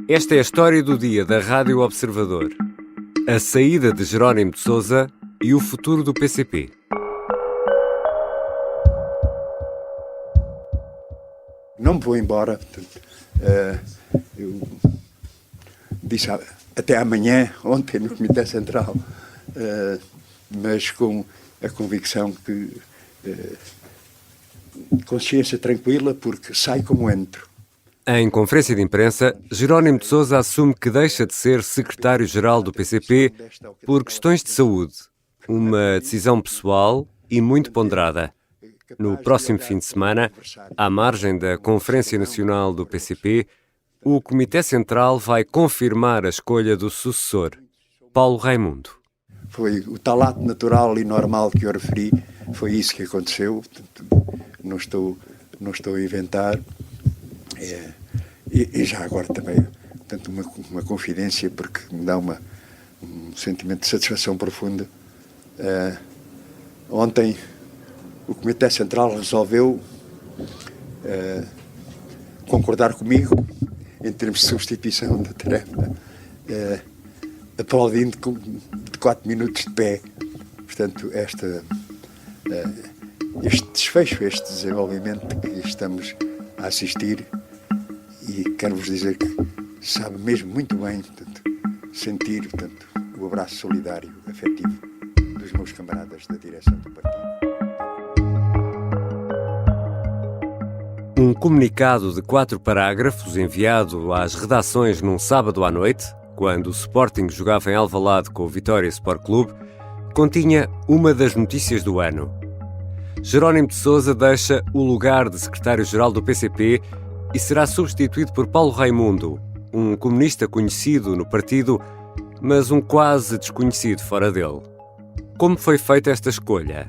Esta é a história do dia da Rádio Observador. A saída de Jerónimo de Sousa e o futuro do PCP. Não me vou embora. Portanto, eu disse até amanhã, ontem no Comitê Central, mas com a convicção que consciência tranquila, porque sai como entro. Em conferência de imprensa, Jerónimo de Sousa assume que deixa de ser secretário-geral do PCP por questões de saúde. Uma decisão pessoal e muito ponderada. No próximo fim de semana, à margem da Conferência Nacional do PCP, o Comitê Central vai confirmar a escolha do sucessor, Paulo Raimundo. Foi o tal ato natural e normal que eu referi, foi isso que aconteceu. Não estou a inventar. E já agora também, portanto, uma confidência, porque me dá um sentimento de satisfação profunda. Ontem o Comitê Central resolveu concordar comigo em termos de substituição da tarefa, aplaudindo de 4 minutos de pé. Portanto, este desfecho, este desenvolvimento que estamos a assistir, e quero-vos dizer que sabe mesmo muito bem, portanto, sentir, portanto, o abraço solidário, afetivo dos meus camaradas da direção do partido. Um comunicado de 4 parágrafos enviado às redações num sábado à noite, quando o Sporting jogava em Alvalade com o Vitória Sport Clube, continha uma das notícias do ano. Jerónimo de Sousa deixa o lugar de secretário-geral do PCP e será substituído por Paulo Raimundo, um comunista conhecido no partido, mas um quase desconhecido fora dele. Como foi feita esta escolha?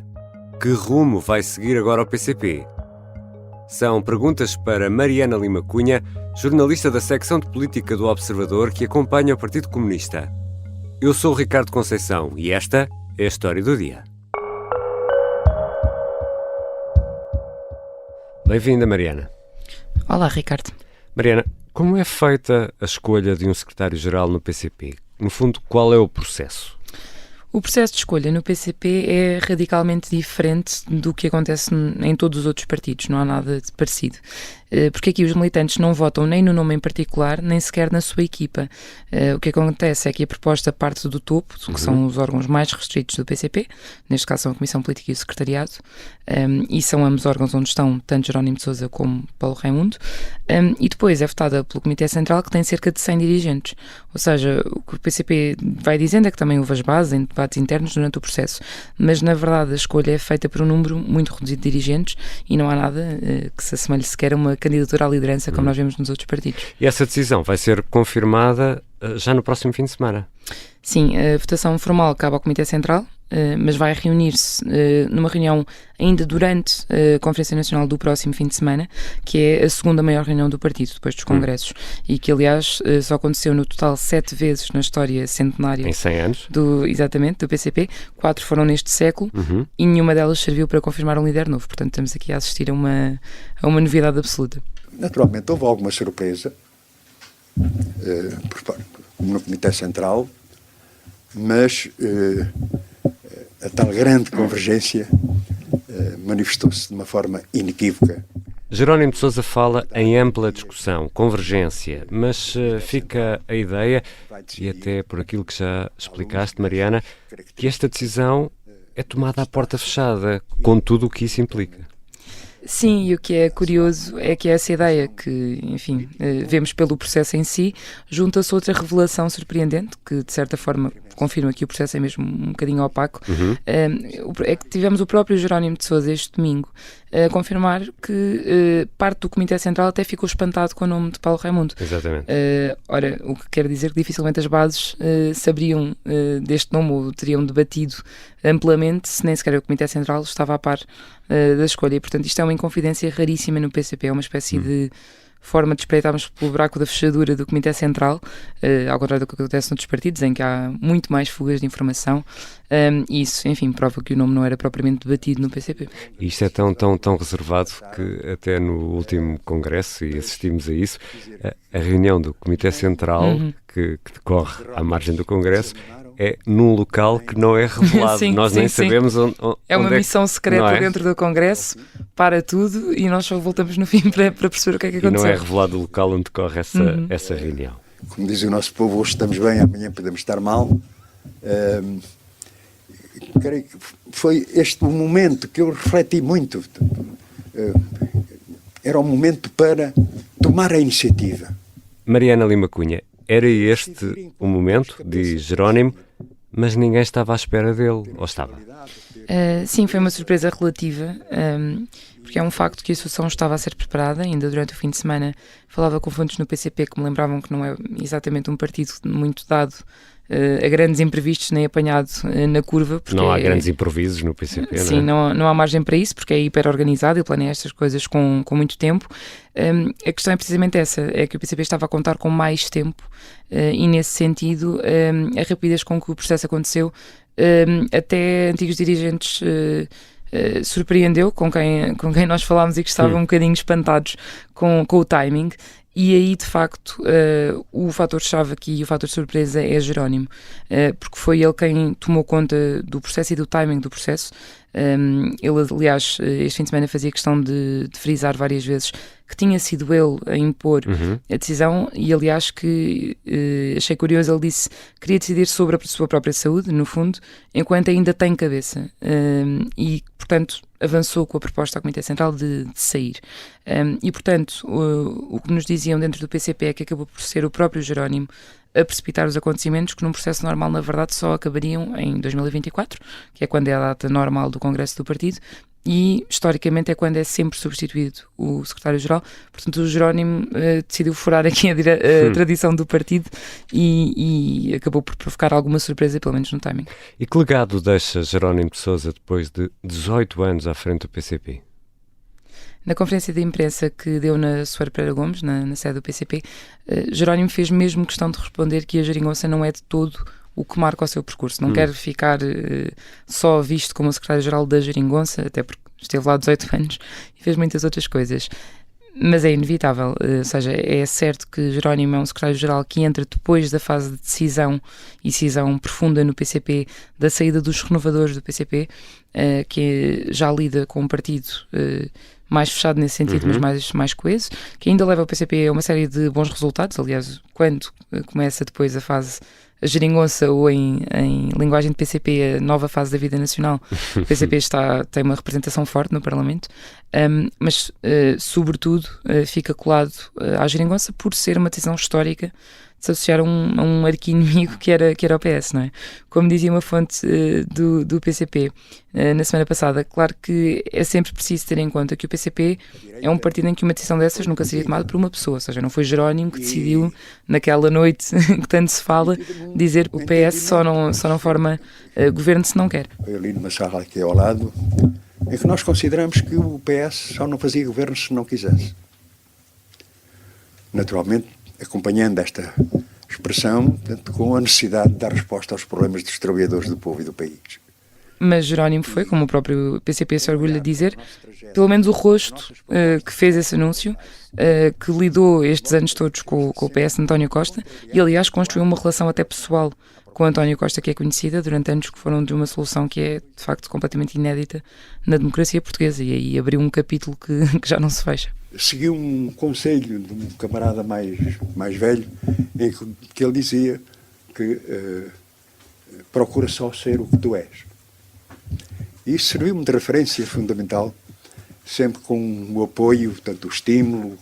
Que rumo vai seguir agora o PCP? São perguntas para Mariana Lima Cunha, jornalista da secção de política do Observador que acompanha o Partido Comunista. Eu sou o Ricardo Conceição e esta é a história do dia. Bem-vinda, Mariana. Olá, Ricardo. Mariana, como é feita a escolha de um secretário-geral no PCP? No fundo, qual é o processo? O processo de escolha no PCP é radicalmente diferente do que acontece em todos os outros partidos, não há nada de parecido. Porque aqui os militantes não votam nem no nome em particular, nem sequer na sua equipa. O que acontece é que a proposta parte do topo, que são os órgãos mais restritos do PCP, neste caso são a Comissão Política e o Secretariado, e são ambos órgãos onde estão tanto Jerónimo de Sousa como Paulo Raimundo, e depois é votada pelo Comitê Central, que tem cerca de 100 dirigentes. Ou seja, o que o PCP vai dizendo é que também houve as bases em debates internos durante o processo, mas na verdade a escolha é feita por um número muito reduzido de dirigentes e não há nada que se assemelhe sequer a uma candidatura à liderança como nós vemos nos outros partidos. E essa decisão vai ser confirmada já no próximo fim de semana? Sim, a votação formal cabe ao Comitê Central, mas vai reunir-se numa reunião ainda durante a Conferência Nacional do próximo fim de semana, que é a segunda maior reunião do partido, depois dos congressos, e que aliás só aconteceu no total 7 vezes na história centenária. Em 100 anos? Exatamente, do PCP, 4 foram neste século, e nenhuma delas serviu para confirmar um líder novo, portanto estamos aqui a assistir a uma novidade absoluta. Naturalmente houve alguma surpresa no Comitê Central, mas a tal grande convergência manifestou-se de uma forma inequívoca. Jerónimo de Sousa fala em ampla discussão, convergência, mas fica a ideia, e até por aquilo que já explicaste, Mariana, que esta decisão é tomada à porta fechada, com tudo o que isso implica. Sim, e o que é curioso é que essa ideia que, enfim, vemos pelo processo em si, junta-se outra revelação surpreendente, que de certa forma confirma que o processo é mesmo um bocadinho opaco, é que tivemos o próprio Jerónimo de Sousa este domingo a confirmar que parte do Comitê Central até ficou espantado com o nome de Paulo Raimundo. Exatamente. Ora, o que quer dizer que dificilmente as bases saberiam deste nome ou teriam debatido amplamente se nem sequer o Comitê Central estava a par da escolha. E, portanto, isto é uma inconfidência raríssima no PCP, é uma espécie de forma de espreitarmos pelo buraco da fechadura do Comitê Central, ao contrário do que acontece noutros partidos, em que há muito mais fugas de informação. E isso, enfim, prova que o nome não era propriamente debatido no PCP. E isto é tão reservado que até no último congresso, e assistimos a isso, a reunião do Comitê Central, que decorre à margem do congresso, é num local que não é revelado. Nós nem sabemos onde é uma missão secreta dentro do Congresso, para tudo, e nós só voltamos no fim para perceber o que é que aconteceu. E não é revelado o local onde decorre essa reunião. Como diz o nosso povo, hoje estamos bem, amanhã podemos estar mal. Creio que foi este o momento que eu refleti muito. Era o momento para tomar a iniciativa. Mariana Lima Cunha, era este o momento, diz Jerónimo, mas ninguém estava à espera dele, ou estava? Sim, foi uma surpresa relativa, porque é um facto que a solução estava a ser preparada. Ainda durante o fim de semana falava com fontes no PCP que me lembravam que não é exatamente um partido muito dado a grandes imprevistos, nem apanhado na curva. Porque não há grandes improvisos no PCP, sim, não há margem para isso, porque é hiper organizado e planeia estas coisas com muito tempo. A questão é precisamente essa, é que o PCP estava a contar com mais tempo e nesse sentido a rapidez com que o processo aconteceu até antigos dirigentes surpreendeu, com quem nós falámos e que estavam um bocadinho espantados com o timing. E aí, de facto, o fator-chave aqui, o fator de surpresa é Jerónimo, porque foi ele quem tomou conta do processo e do timing do processo. Ele, aliás, este fim de semana fazia questão de frisar várias vezes que tinha sido ele a impor a decisão e, aliás, que achei curioso, ele disse que queria decidir sobre a sua própria saúde, no fundo, enquanto ainda tem cabeça. E, portanto, avançou com a proposta ao Comitê Central de sair. E, portanto, o que nos diziam dentro do PCP é que acabou por ser o próprio Jerónimo a precipitar os acontecimentos que num processo normal, na verdade, só acabariam em 2024, que é quando é a data normal do Congresso do Partido, e, historicamente, é quando é sempre substituído o secretário-geral. Portanto, o Jerónimo decidiu furar aqui a tradição do partido e acabou por provocar alguma surpresa, pelo menos no timing. E que legado deixa Jerónimo de Sousa depois de 18 anos à frente do PCP? Na conferência de imprensa que deu na Soeiro Pereira Gomes, na sede do PCP, Jerónimo fez mesmo questão de responder que a geringonça não é de todo o que marca o seu percurso. Não quer ficar só visto como o secretário-geral da geringonça, até porque esteve lá 18 anos e fez muitas outras coisas. Mas é inevitável, ou seja, é certo que Jerónimo é um secretário-geral que entra depois da fase de decisão e decisão profunda no PCP, da saída dos renovadores do PCP, que já lida com um partido mais fechado nesse sentido, mas mais coeso, que ainda leva o PCP a uma série de bons resultados. Aliás, quando começa depois a geringonça, ou em linguagem de PCP, a nova fase da vida nacional, o PCP tem uma representação forte no Parlamento, mas sobretudo fica colado à geringonça por ser uma decisão histórica de se associar a um arqui-inimigo que era o PS, não é? Como dizia uma fonte do PCP na semana passada, claro que é sempre preciso ter em conta que o PCP é um partido em que uma decisão dessas nunca seria tomada por uma pessoa, ou seja, não foi Jerónimo que decidiu naquela noite que tanto se fala, dizer que o PS só não forma governo se não quer. Ali numa sala aqui ao lado, é que nós consideramos que o PS só não fazia governo se não quisesse. Naturalmente, acompanhando esta expressão, portanto, com a necessidade de dar resposta aos problemas dos trabalhadores do povo e do país. Mas Jerónimo foi, como o próprio PCP se orgulha de dizer, pelo menos o rosto que fez esse anúncio, que lidou estes anos todos com o PS de António Costa e, aliás, construiu uma relação até pessoal com António Costa, que é conhecida durante anos, que foram de uma solução que é, de facto, completamente inédita na democracia portuguesa, e aí abriu um capítulo que já não se fecha. Segui um conselho de um camarada mais velho, em que ele dizia que procura só ser o que tu és. E isso serviu-me de referência fundamental, sempre com o apoio, portanto, o estímulo,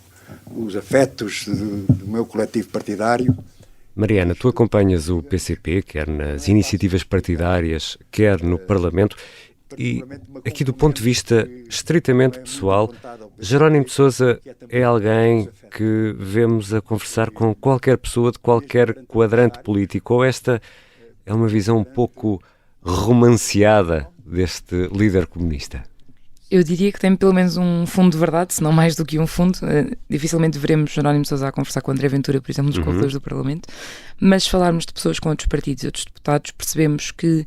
os afetos do meu coletivo partidário. Mariana, tu acompanhas o PCP, quer nas iniciativas partidárias, quer no Parlamento, e aqui do ponto de vista estritamente pessoal, Jerónimo de Sousa é alguém que vemos a conversar com qualquer pessoa de qualquer quadrante político, ou esta é uma visão um pouco romanceada deste líder comunista? Eu diria que tem pelo menos um fundo de verdade, se não mais do que um fundo. Dificilmente veremos Jerónimo de Sousa a conversar com André Ventura, por exemplo, nos corredores do Parlamento, mas se falarmos de pessoas com outros partidos e outros deputados, percebemos que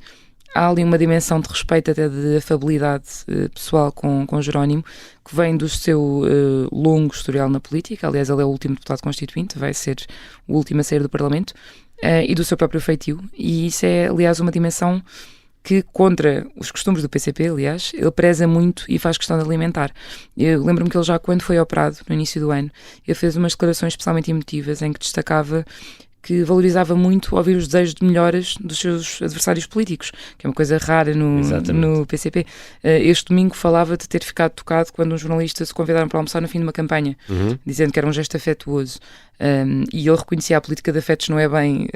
há ali uma dimensão de respeito, até de afabilidade pessoal com Jerónimo, que vem do seu longo historial na política. Aliás, ele é o último deputado constituinte, vai ser o último a sair do Parlamento, e do seu próprio feitio. E isso é, aliás, uma dimensão que, contra os costumes do PCP, aliás, ele preza muito e faz questão de alimentar. Eu lembro-me que ele já, quando foi operado, no início do ano, ele fez umas declarações especialmente emotivas em que destacava que valorizava muito ouvir os desejos de melhoras dos seus adversários políticos, que é uma coisa rara no PCP. Este domingo falava de ter ficado tocado quando um jornalista se convidaram para almoçar no fim de uma campanha, dizendo que era um gesto afetuoso. E ele reconhecia a política de afetos não é bem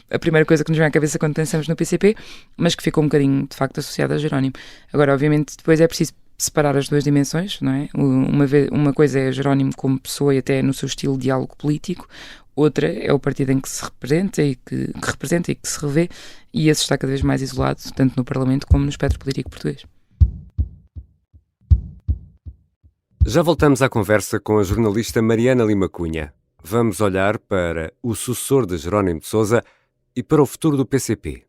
a primeira coisa que nos vem à cabeça quando pensamos no PCP, mas que ficou um bocadinho, de facto, associada a Jerónimo. Agora, obviamente, depois é preciso separar as duas dimensões, não é? Uma coisa é Jerónimo como pessoa e até no seu estilo de diálogo político, outra é o partido em que se representa e que representa e que se revê, e esse está cada vez mais isolado, tanto no Parlamento como no espectro político português. Já voltamos à conversa com a jornalista Mariana Lima Cunha. Vamos olhar para o sucessor de Jerónimo de Sousa e para o futuro do PCP.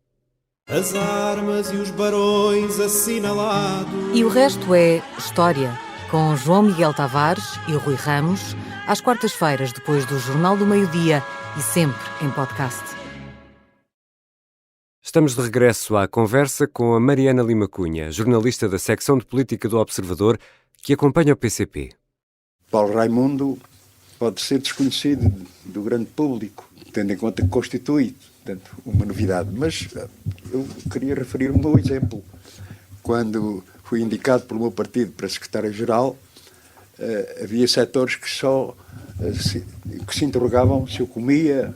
As armas e os barões assinalados. E o resto é história, com João Miguel Tavares e Rui Ramos, às quartas-feiras, depois do Jornal do Meio-Dia e sempre em podcast. Estamos de regresso à conversa com a Mariana Lima Cunha, jornalista da secção de política do Observador, que acompanha o PCP. Paulo Raimundo pode ser desconhecido do grande público, tendo em conta que constitui, portanto, uma novidade. Mas eu queria referir um meu exemplo. Quando fui indicado pelo meu partido para secretário-geral, havia setores que se interrogavam se eu comia,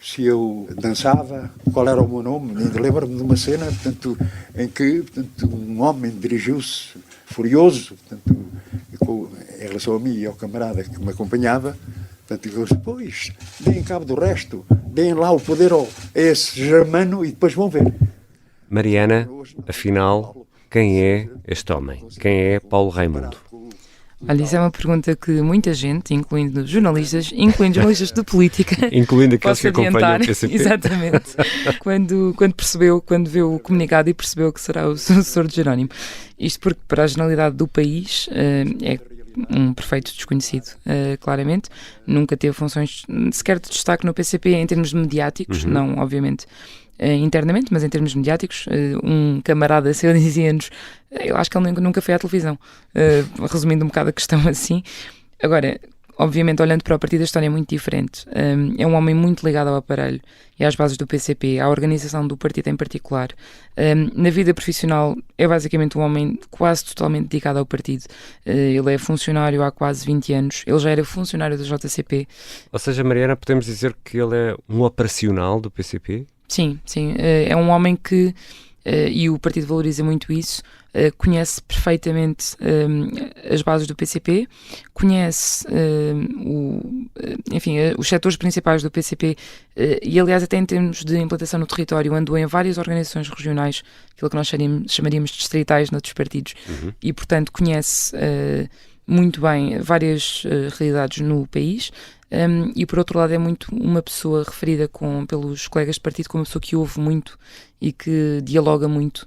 se eu dançava, qual era o meu nome. Lembro-me de uma cena, portanto, em que um homem dirigiu-se furioso, portanto, em relação a mim e ao camarada que me acompanhava, portanto, ele disse: pois, deem cabo do resto, deem lá o poder a esse germano e depois vão ver. Mariana, afinal, quem é este homem? Quem é Paulo Raimundo? Olha, isso é uma pergunta que muita gente, incluindo jornalistas de política, incluindo aqueles que acompanham o PCP. Exatamente. Quando viu o comunicado e percebeu que será o sucessor de Jerónimo. Isto porque, para a generalidade do país, é um perfeito desconhecido, claramente. Nunca teve funções sequer de destaque no PCP em termos mediáticos, não, obviamente, internamente, mas em termos mediáticos. Um camarada seu dizia-nos, eu acho que ele nunca foi à televisão, resumindo um bocado a questão assim. Agora, obviamente, olhando para o partido, a história é muito diferente. É um homem muito ligado ao aparelho e às bases do PCP, à organização do partido em particular. Na vida profissional, é basicamente um homem quase totalmente dedicado ao partido. Ele é funcionário há quase 20 anos. Ele já era funcionário do JCP. Ou seja, Mariana, podemos dizer que ele é um operacional do PCP? Sim. É um homem que, e o partido valoriza muito isso, conhece perfeitamente as bases do PCP, conhece os setores principais do PCP e, aliás, até em termos de implantação no território, andou em várias organizações regionais, aquilo que nós chamaríamos de distritais noutros partidos, e, portanto, conhece muito bem várias realidades no país. E por outro lado é muito uma pessoa referida pelos colegas de partido como uma pessoa que ouve muito e que dialoga muito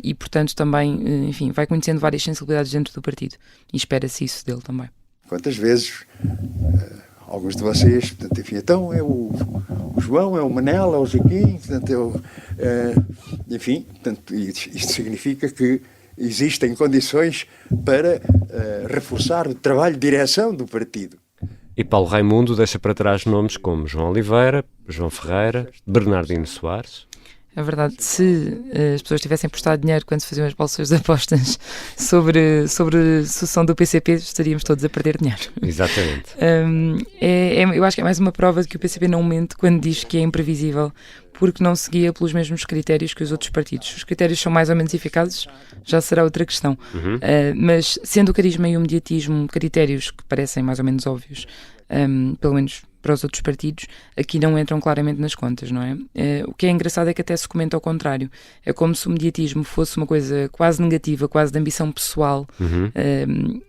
e portanto também, enfim, vai conhecendo várias sensibilidades dentro do partido e espera-se isso dele também. Quantas vezes alguns de vocês, portanto, enfim, então é o João, é o Manel, é o Joaquim, portanto, enfim, portanto, isto significa que existem condições para reforçar o trabalho de direção do partido. E Paulo Raimundo deixa para trás nomes como João Oliveira, João Ferreira, Bernardino Soares. É verdade, se as pessoas tivessem apostado dinheiro quando se faziam as bolsas de apostas sobre a sucessão do PCP, estaríamos todos a perder dinheiro. Exatamente. Eu acho que é mais uma prova de que o PCP não mente quando diz que é imprevisível, porque não seguia pelos mesmos critérios que os outros partidos. Os critérios são mais ou menos eficazes, já será outra questão. Mas sendo o carisma e o mediatismo critérios que parecem mais ou menos óbvios, pelo menos para os outros partidos, aqui não entram claramente nas contas, não é? O que é engraçado é que até se comenta ao contrário. É como se o mediatismo fosse uma coisa quase negativa, quase de ambição pessoal,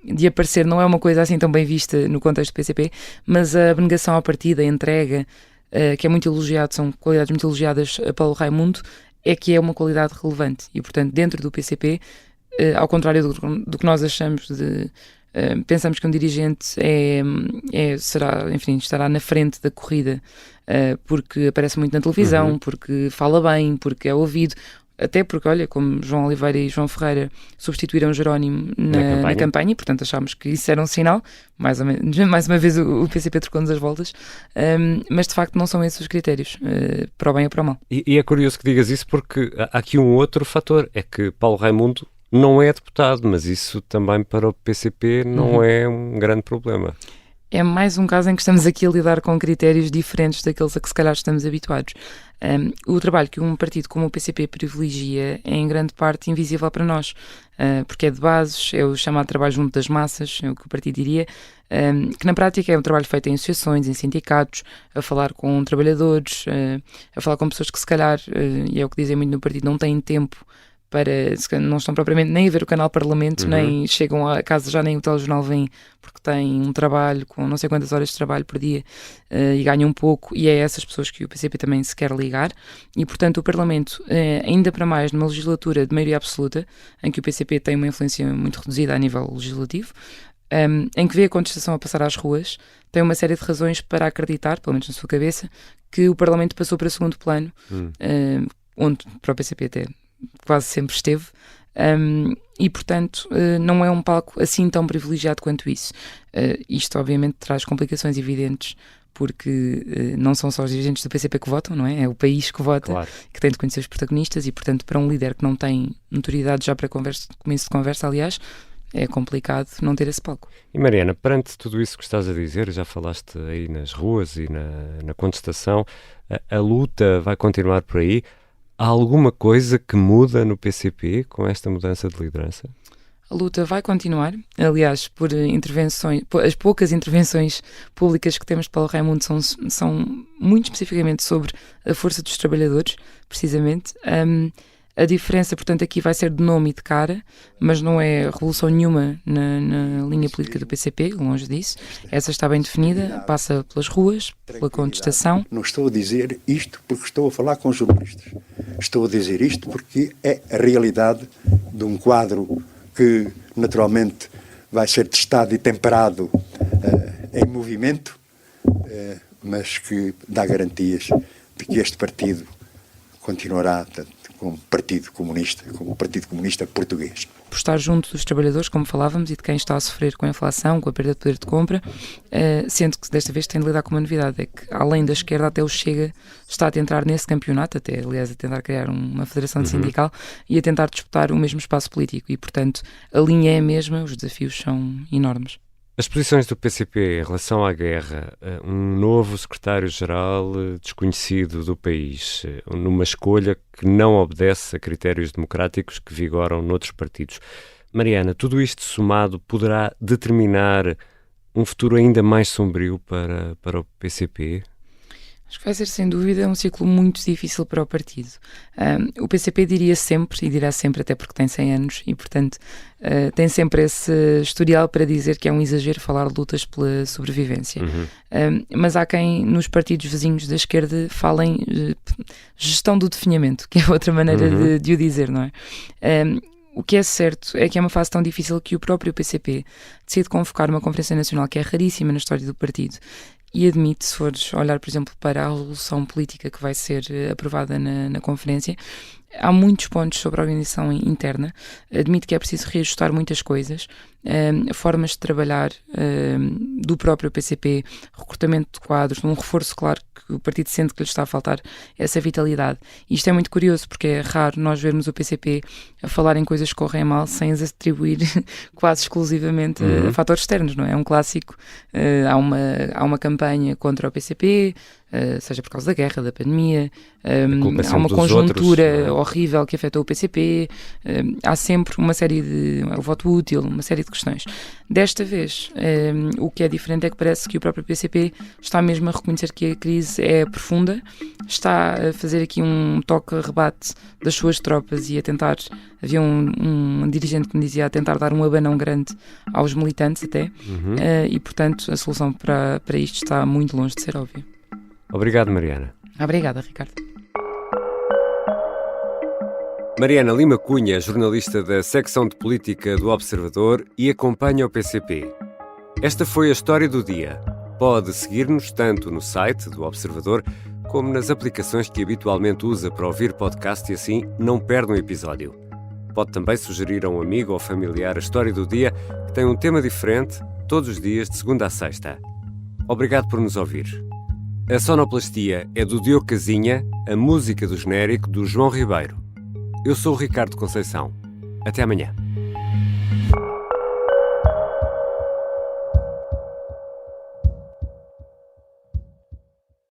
de aparecer, não é uma coisa assim tão bem vista no contexto do PCP, mas a abnegação ao partido, a entrega, que é muito elogiado, são qualidades muito elogiadas a Paulo Raimundo, é que é uma qualidade relevante. E, portanto, dentro do PCP, ao contrário do que nós achamos pensamos que um dirigente estará na frente da corrida porque aparece muito na televisão, porque fala bem, porque é ouvido, até porque, olha, como João Oliveira e João Ferreira substituíram Jerónimo na campanha, e portanto achámos que isso era um sinal, mais uma vez o PCP trocou-nos as voltas, mas de facto não são esses os critérios, para o bem ou para o mal. E é curioso que digas isso, porque há aqui um outro fator, é que Paulo Raimundo não é deputado, mas isso também para o PCP não é um grande problema. É mais um caso em que estamos aqui a lidar com critérios diferentes daqueles a que se calhar estamos habituados. O trabalho que um partido como o PCP privilegia é em grande parte invisível para nós, porque é de bases, é o chamado trabalho junto das massas, é o que o partido diria, que na prática é um trabalho feito em associações, em sindicatos, a falar com trabalhadores, a falar com pessoas que se calhar, e é o que dizem muito no partido, não têm tempo não estão propriamente nem a ver o canal Parlamento, nem chegam a casa, já nem o telejornal vem, porque têm um trabalho com não sei quantas horas de trabalho por dia e ganham um pouco, e é a essas pessoas que o PCP também se quer ligar, e portanto o Parlamento, ainda para mais numa legislatura de maioria absoluta, em que o PCP tem uma influência muito reduzida a nível legislativo, em que vê a contestação a passar às ruas, tem uma série de razões para acreditar, pelo menos na sua cabeça, que o Parlamento passou para segundo plano, onde para o PCP até quase sempre esteve, e portanto não é um palco assim tão privilegiado quanto isso. Isto obviamente traz complicações evidentes, porque não são só os dirigentes do PCP que votam, não é? É o país que vota, claro, que tem de conhecer os protagonistas, e portanto para um líder que não tem notoriedade já para começo de conversa, aliás, é complicado não ter esse palco. E Mariana, perante tudo isso que estás a dizer, já falaste aí nas ruas e na contestação, a luta vai continuar por aí. Há alguma coisa que muda no PCP com esta mudança de liderança? A luta vai continuar. Aliás, por as poucas intervenções públicas que temos de Paulo Raimundo são muito especificamente sobre a força dos trabalhadores, precisamente. A diferença, portanto, aqui vai ser de nome e de cara, mas não é revolução nenhuma na linha política do PCP, longe disso. Essa está bem definida, passa pelas ruas, pela contestação. Não estou a dizer isto porque estou a falar com jornalistas. Estou a dizer isto porque é a realidade de um quadro que, naturalmente, vai ser testado e temperado em movimento, mas que dá garantias de que este partido continuará como Partido Comunista Português. Por estar junto dos trabalhadores, como falávamos, e de quem está a sofrer com a inflação, com a perda de poder de compra, sendo que desta vez tem de lidar com uma novidade, é que além da esquerda, até o Chega está a tentar nesse campeonato, até aliás a tentar criar uma federação sindical e a tentar disputar o mesmo espaço político, e portanto a linha é a mesma, os desafios são enormes. As posições do PCP em relação à guerra, um novo secretário-geral desconhecido do país, numa escolha que não obedece a critérios democráticos que vigoram noutros partidos. Mariana, tudo isto somado poderá determinar um futuro ainda mais sombrio para o PCP? Acho que vai ser, sem dúvida, um ciclo muito difícil para o partido. O PCP diria sempre, e dirá sempre, até porque tem 100 anos, e portanto tem sempre esse historial para dizer que é um exagero falar de lutas pela sobrevivência. Mas há quem nos partidos vizinhos da esquerda falem gestão do definhamento, que é outra maneira de o dizer, não é? O que é certo é que é uma fase tão difícil que o próprio PCP decide convocar uma Conferência Nacional que é raríssima na história do partido, e admite, se fores olhar, por exemplo, para a resolução política que vai ser aprovada na conferência, há muitos pontos sobre a organização interna, admite que é preciso reajustar muitas coisas, formas de trabalhar do próprio PCP, recrutamento de quadros, um reforço, claro, que o partido sente que lhe está a faltar essa vitalidade. E isto é muito curioso, porque é raro nós vermos o PCP a falar em coisas que correm mal sem as atribuir quase exclusivamente a fatores externos, não é? É um clássico, há uma campanha contra o PCP, seja por causa da guerra, da pandemia, há uma conjuntura horrível que afetou o PCP, há sempre uma série de... o voto útil, uma série de questões. Desta vez, o que é diferente é que parece que o próprio PCP está mesmo a reconhecer que a crise é profunda, está a fazer aqui um toque-rebate das suas tropas e a tentar, havia um dirigente que me dizia, a tentar dar um abanão grande aos militantes até, e portanto a solução para isto está muito longe de ser óbvia. Obrigado, Mariana. Obrigada, Ricardo. Mariana Lima Cunha é jornalista da secção de política do Observador e acompanha o PCP. Esta foi a história do dia. Pode seguir-nos tanto no site do Observador como nas aplicações que habitualmente usa para ouvir podcast e assim não perde um episódio. Pode também sugerir a um amigo ou familiar a história do dia, que tem um tema diferente todos os dias de segunda a sexta. Obrigado por nos ouvir. A sonoplastia é do Diogo Casinha, a música do genérico do João Ribeiro. Eu sou o Ricardo Conceição. Até amanhã.